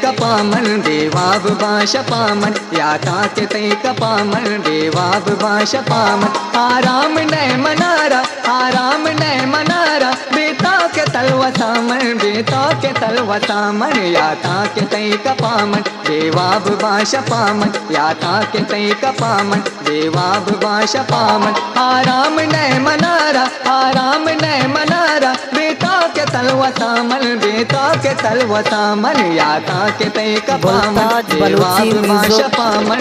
कपामन देवाब बाश पामन याता के तय कपामन देवाब बाश पामन आराम न मनारा आराम न मनारा बेता के तलवा सामन बेता के तलवा सामन याता के तय कपामन देवाब बाश पामन याता के तय कपामन देवाब बाश पामन आराम न मनारा आराम न मनारा बेता के तलवा सामन बेता के तलवा सामन याता के तय कपामन देवाब बाश पामन।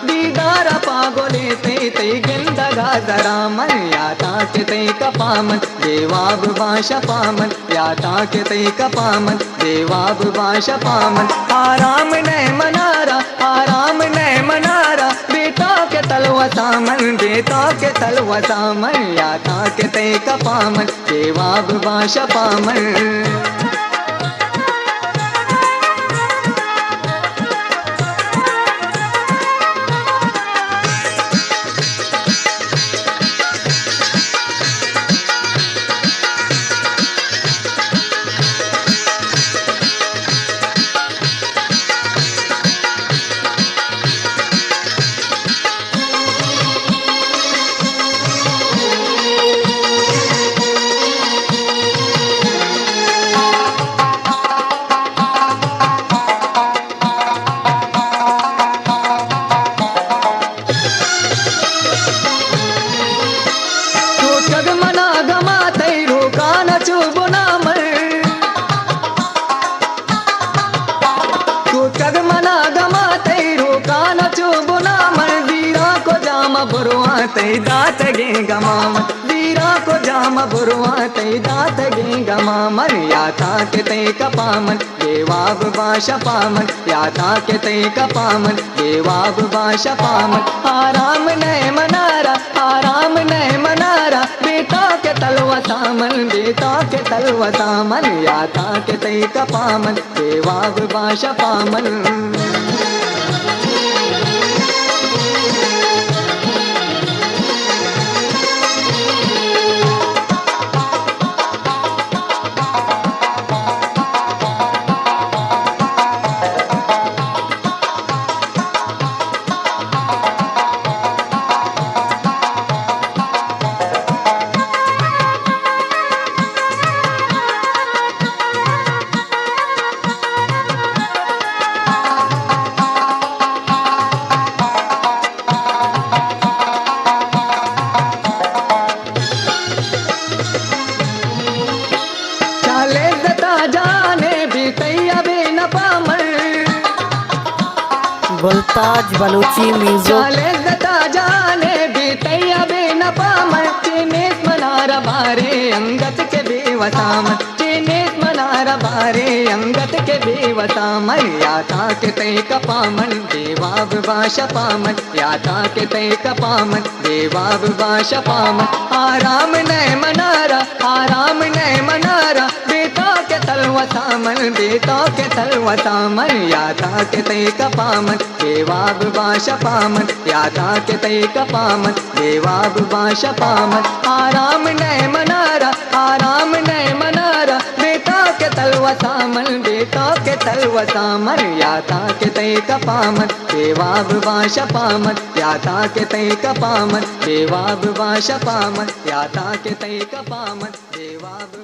दीदार पागोले तै गिंदगा दरामन याता के तय कपामन देवाब बाश पामन याता के तय कपामन देवाब बाश पामन आराम न मनारा आराम न मनारा बेता के तलवा सामन बेता के तलवा सामन याता के तय कपामन देवाब बाश पामन। तै दात गे गमाम वीरा को जाम बुरवा तै दात गे गमाम याता के तय कपामन देवाब बाश पामन याता के तय कपामन देवाब बाश पामन आराम न मनारा आराम न मनारा बेता के तलवा सामन बेता के तलवा सामन याता के तय कपामन देवाब बाश पामन। गुलताज बलूची म्यूजिक जाने बीतैया बे न पामन चीनेस मनारा बारे अंगत के बेवसामन चीनेस मनारा बारे अंगत के बेवसामन याता के तय कपामन देवाब बाश पामन याता के तय कपामन देवाब बाश पामन आराम न मनारा आराम न मनारा बेता के तलवा सामन बेता के तलवा सामन याता के तय कपामन देवाब बाश पामन याता के तय कपामन देवाब बाश पामन आराम न मनारा आराम न मनारा बेता के तलवा सामन बेता के तलवा सामन याता के तय कपामन देवाब बाश पामन याता के तय कपामन देवाब बाश पामन याता के तय कपामन देवाब